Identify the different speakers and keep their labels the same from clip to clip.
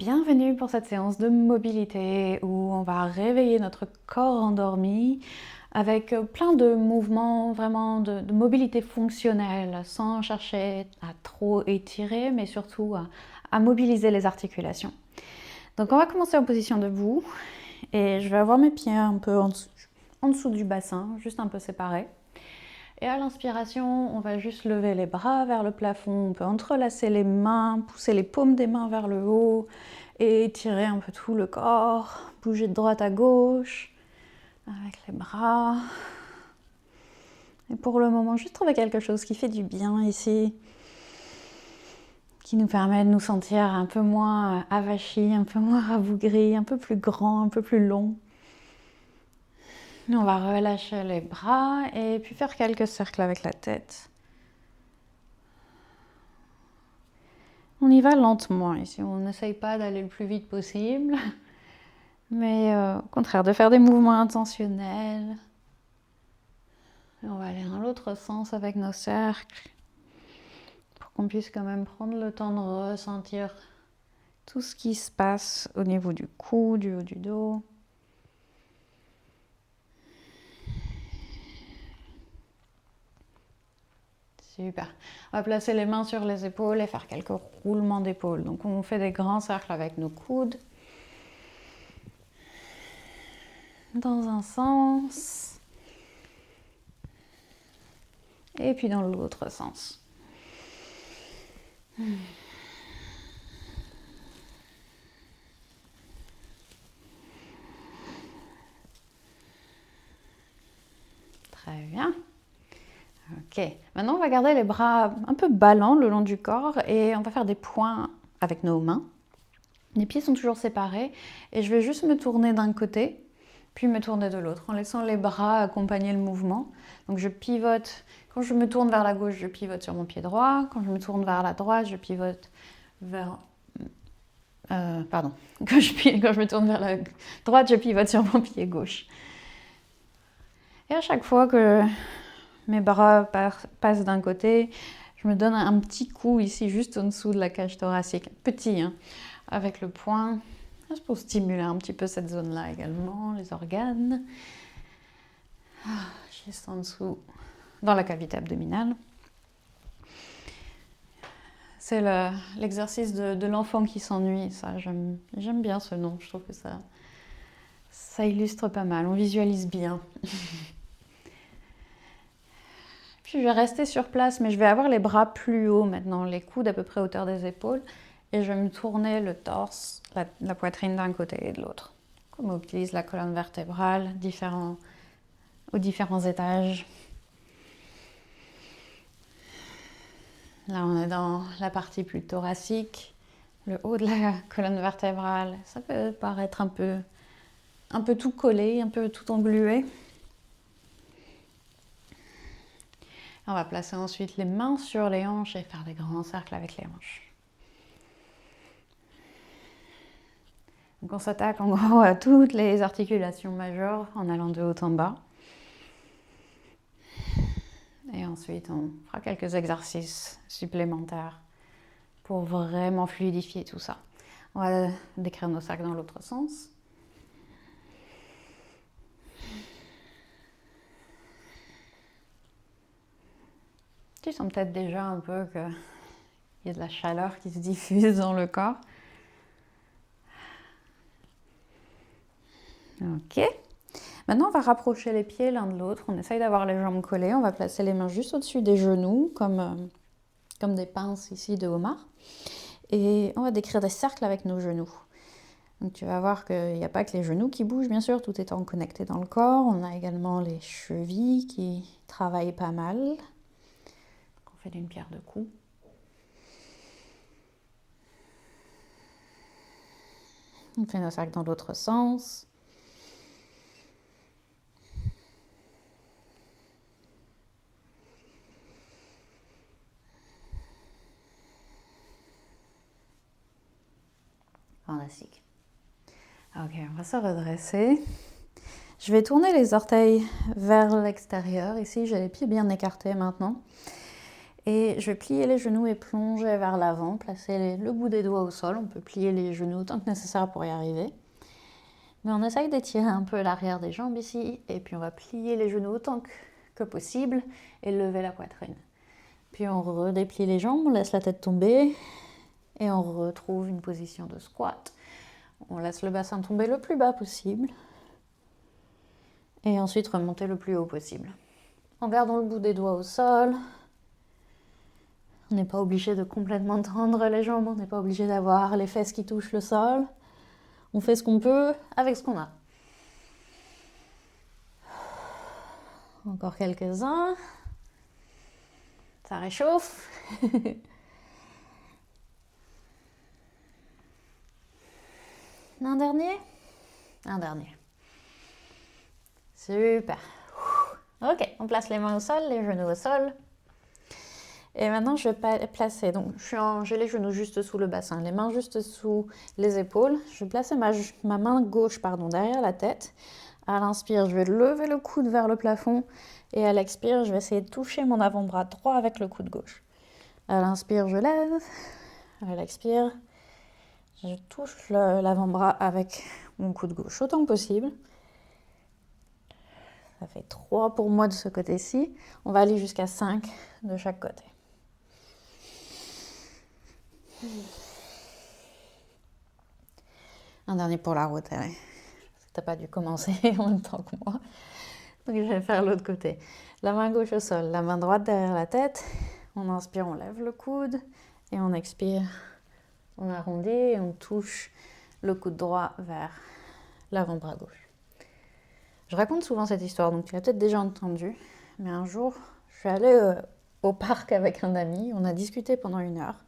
Speaker 1: Bienvenue pour cette séance de mobilité où on va réveiller notre corps endormi avec plein de mouvements vraiment de mobilité fonctionnelle sans chercher à trop étirer mais surtout à mobiliser les articulations. Donc on va commencer en position debout et je vais avoir mes pieds un peu en dessous du bassin, juste un peu séparés. Et à l'inspiration, on va juste lever les bras vers le plafond, on peut entrelacer les mains, pousser les paumes des mains vers le haut et étirer un peu tout le corps, bouger de droite à gauche avec les bras. Et pour le moment, juste trouver quelque chose qui fait du bien ici, qui nous permet de nous sentir un peu moins avachis, un peu moins rabougris, un peu plus grand, un peu plus long. On va relâcher les bras et puis faire quelques cercles avec la tête. On y va lentement ici, on n'essaye pas d'aller le plus vite possible, mais au contraire de faire des mouvements intentionnels. Et on va aller dans l'autre sens avec nos cercles pour qu'on puisse quand même prendre le temps de ressentir tout ce qui se passe au niveau du cou, du haut du dos. Super. On va placer les mains sur les épaules et faire quelques roulements d'épaules. Donc on fait des grands cercles avec nos coudes. Dans un sens. Et puis dans l'autre sens. Très bien. Ok, maintenant on va garder les bras un peu ballants le long du corps et on va faire des points avec nos mains. Les pieds sont toujours séparés et je vais juste me tourner d'un côté, puis me tourner de l'autre en laissant les bras accompagner le mouvement. Donc je pivote, quand je me tourne vers la gauche, je pivote sur mon pied droit. Quand je me tourne vers la droite, je pivote vers... Quand je me tourne vers la droite, je pivote sur mon pied gauche. Et à chaque fois que mes bras passent d'un côté, je me donne un petit coup ici, juste en dessous de la cage thoracique, petit, hein, avec le poing, juste pour stimuler un petit peu cette zone-là également, les organes. Juste en dessous, dans la cavité abdominale. C'est l'exercice de l'enfant qui s'ennuie, ça, j'aime bien ce nom, je trouve que ça illustre pas mal, on visualise bien. Puis je vais rester sur place, mais je vais avoir les bras plus hauts maintenant, les coudes à peu près à hauteur des épaules. Et je vais me tourner le torse, la poitrine d'un côté et de l'autre. On mobilise la colonne vertébrale aux différents étages. Là, on est dans la partie plus thoracique, le haut de la colonne vertébrale. Ça peut paraître un peu tout collé, un peu tout englué. On va placer ensuite les mains sur les hanches et faire des grands cercles avec les hanches. Donc on s'attaque en gros à toutes les articulations majeures en allant de haut en bas. Et ensuite, on fera quelques exercices supplémentaires pour vraiment fluidifier tout ça. On va décrire nos cercles dans l'autre sens. Tu sens peut-être déjà un peu qu'il y a de la chaleur qui se diffuse dans le corps. Ok. Maintenant, on va rapprocher les pieds l'un de l'autre. On essaye d'avoir les jambes collées. On va placer les mains juste au-dessus des genoux, comme des pinces ici de homard. Et on va décrire des cercles avec nos genoux. Donc tu vas voir qu'il n'y a pas que les genoux qui bougent, bien sûr, tout étant connecté dans le corps. On a également les chevilles qui travaillent pas mal. Donc on fait d'une pierre deux coups. On fait nos cercles dans l'autre sens. Fantastique. Ok, on va se redresser. Je vais tourner les orteils vers l'extérieur. Ici, j'ai les pieds bien écartés maintenant. Et je vais plier les genoux et plonger vers l'avant, placer le bout des doigts au sol. On peut plier les genoux autant que nécessaire pour y arriver. Mais on essaye d'étirer un peu l'arrière des jambes ici, et puis on va plier les genoux autant que possible et lever la poitrine. Puis on redéplie les jambes, on laisse la tête tomber, et on retrouve une position de squat. On laisse le bassin tomber le plus bas possible, et ensuite remonter le plus haut possible. En gardant le bout des doigts au sol. On n'est pas obligé de complètement tendre les jambes, on n'est pas obligé d'avoir les fesses qui touchent le sol. On fait ce qu'on peut avec ce qu'on a. Encore quelques-uns. Ça réchauffe. Un dernier. Un dernier. Super. Ok, on place les mains au sol, les genoux au sol. Et maintenant, je vais placer, donc j'ai les genoux juste sous le bassin, les mains juste sous les épaules. Je vais placer ma main gauche derrière la tête. À l'inspire, je vais lever le coude vers le plafond. Et à l'expire, je vais essayer de toucher mon avant-bras droit avec le coude gauche. À l'inspire, je lève. À l'expire, je touche l'avant-bras avec mon coude gauche autant que possible. Ça fait 3 pour moi de ce côté-ci. On va aller jusqu'à 5 de chaque côté. Un dernier pour la route, allez. T'as pas dû commencer en même temps que moi. Donc je vais faire l'autre côté. La main gauche au sol, la main droite derrière la tête. On inspire, on lève le coude. Et on expire, on arrondit et on touche le coude droit vers l'avant-bras gauche. Je raconte souvent cette histoire, donc tu l'as peut-être déjà entendue. Mais un jour, je suis allée au parc avec un ami. On a discuté pendant 1 heure.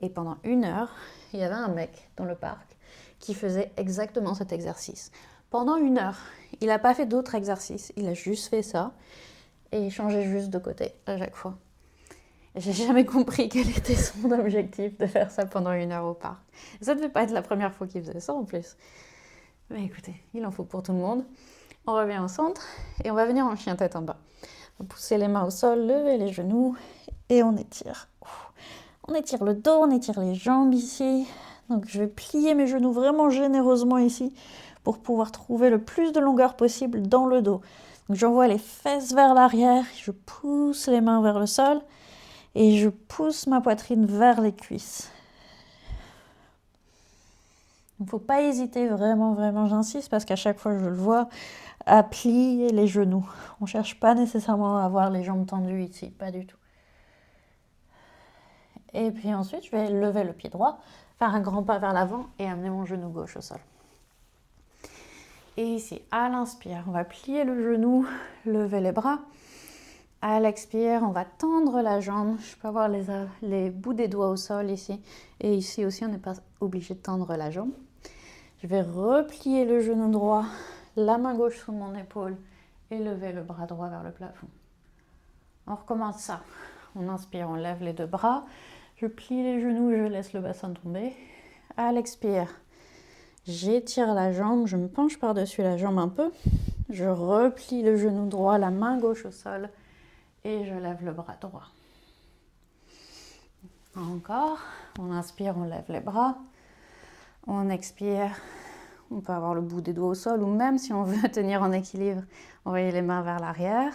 Speaker 1: Et pendant 1 heure, il y avait un mec dans le parc qui faisait exactement cet exercice. Pendant 1 heure, il n'a pas fait d'autres exercices, il a juste fait ça et il changeait juste de côté à chaque fois. J'ai jamais compris quel était son objectif de faire ça pendant 1 heure au parc. Ça ne devait pas être la première fois qu'il faisait ça en plus. Mais écoutez, il en faut pour tout le monde. On revient au centre et on va venir en chien tête en bas. On va pousser les mains au sol, lever les genoux et on étire. On étire le dos, on étire les jambes ici. Donc je vais plier mes genoux vraiment généreusement ici pour pouvoir trouver le plus de longueur possible dans le dos. Donc j'envoie les fesses vers l'arrière, je pousse les mains vers le sol et je pousse ma poitrine vers les cuisses. Il ne faut pas hésiter, vraiment, j'insiste parce qu'à chaque fois je le vois, à plier les genoux. On ne cherche pas nécessairement à avoir les jambes tendues ici, pas du tout. Et puis ensuite, je vais lever le pied droit, faire un grand pas vers l'avant et amener mon genou gauche au sol. Et ici, à l'inspire, on va plier le genou, lever les bras. À l'expire, on va tendre la jambe. Je peux avoir les bouts des doigts au sol ici. Et ici aussi, on n'est pas obligé de tendre la jambe. Je vais replier le genou droit, la main gauche sous mon épaule et lever le bras droit vers le plafond. On recommence ça. On inspire, on lève les 2 bras. Je plie les genoux, je laisse le bassin tomber. À l'expire, j'étire la jambe, je me penche par-dessus la jambe un peu. Je replie le genou droit, la main gauche au sol et je lève le bras droit. Encore, on inspire, on lève les bras. On expire, on peut avoir le bout des doigts au sol ou même si on veut tenir en équilibre, envoyer les mains vers l'arrière.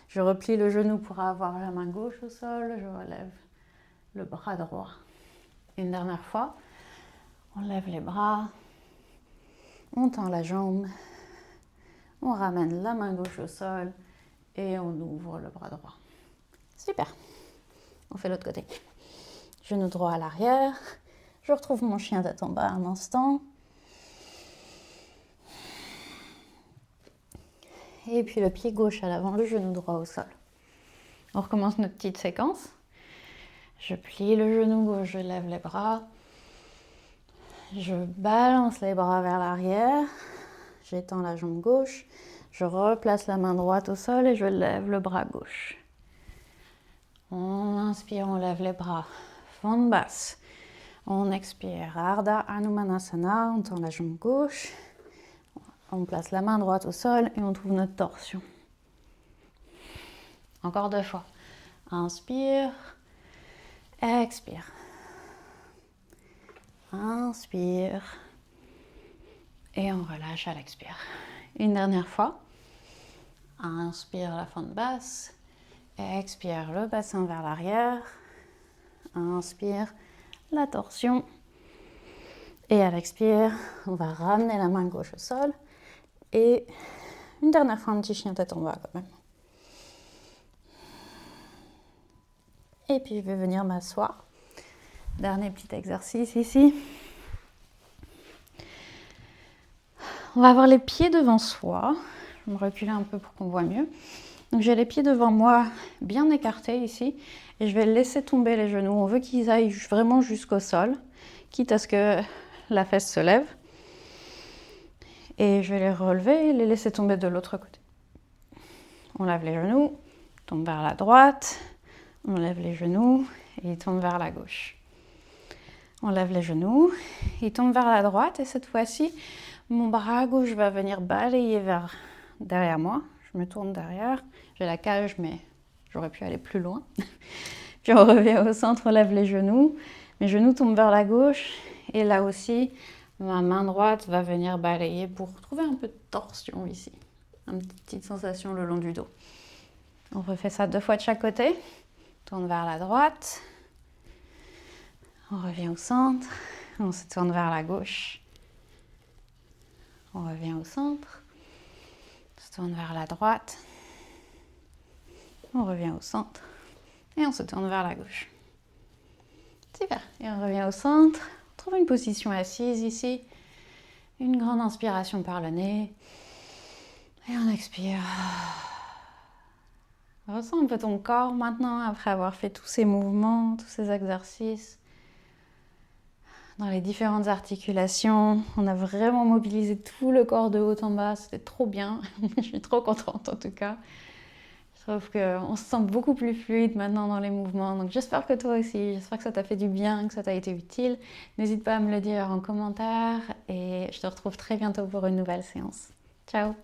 Speaker 1: Je replie le genou pour avoir la main gauche au sol, je relève le bras droit. Une dernière fois, on lève les bras, on tend la jambe, on ramène la main gauche au sol et on ouvre le bras droit. Super. On fait l'autre côté. Genou droit à l'arrière. Je retrouve mon chien tête en bas un instant. Et puis le pied gauche à l'avant, le genou droit au sol. On recommence notre petite séquence. Je plie le genou gauche, je lève les bras. Je balance les bras vers l'arrière. J'étends la jambe gauche. Je replace la main droite au sol et je lève le bras gauche. On inspire, on lève les bras. Fente basse. On expire. Ardha Hanumanasana. On tend la jambe gauche. On place la main droite au sol et on trouve notre torsion. Encore 2 fois. Inspire, expire. Inspire. Et on relâche à l'expire. Une dernière fois. Inspire la fente basse. Expire le bassin vers l'arrière. Inspire la torsion. Et à l'expire, on va ramener la main gauche au sol. Et une dernière fois, un petit chien tête en bas quand même. Et puis je vais venir m'asseoir. Dernier petit exercice ici. On va avoir les pieds devant soi. Je vais me reculer un peu pour qu'on voit mieux. Donc j'ai les pieds devant moi bien écartés ici. Et je vais laisser tomber les genoux. On veut qu'ils aillent vraiment jusqu'au sol, quitte à ce que la fesse se lève. Et je vais les relever et les laisser tomber de l'autre côté. On lève les genoux, tombe vers la droite. On lève les genoux et il tombe vers la gauche. On lève les genoux, il tombe vers la droite et cette fois-ci, mon bras gauche va venir balayer derrière moi. Je me tourne derrière, j'ai la cage mais j'aurais pu aller plus loin. Puis on revient au centre, on lève les genoux. Mes genoux tombent vers la gauche et là aussi, ma main droite va venir balayer pour trouver un peu de torsion ici. Une petite sensation le long du dos. On refait ça 2 fois de chaque côté. On tourne vers la droite. On revient au centre. On se tourne vers la gauche. On revient au centre. On se tourne vers la droite. On revient au centre. Et on se tourne vers la gauche. Super. Et on revient au centre. On trouve une position assise ici. Une grande inspiration par le nez. Et on expire. Ressens un peu ton corps maintenant après avoir fait tous ces mouvements, tous ces exercices. Dans les différentes articulations, on a vraiment mobilisé tout le corps de haut en bas. C'était trop bien. Je suis trop contente en tout cas. Je trouve qu'on se sent beaucoup plus fluide maintenant dans les mouvements. Donc j'espère que toi aussi, j'espère que ça t'a fait du bien, que ça t'a été utile. N'hésite pas à me le dire en commentaire et je te retrouve très bientôt pour une nouvelle séance. Ciao!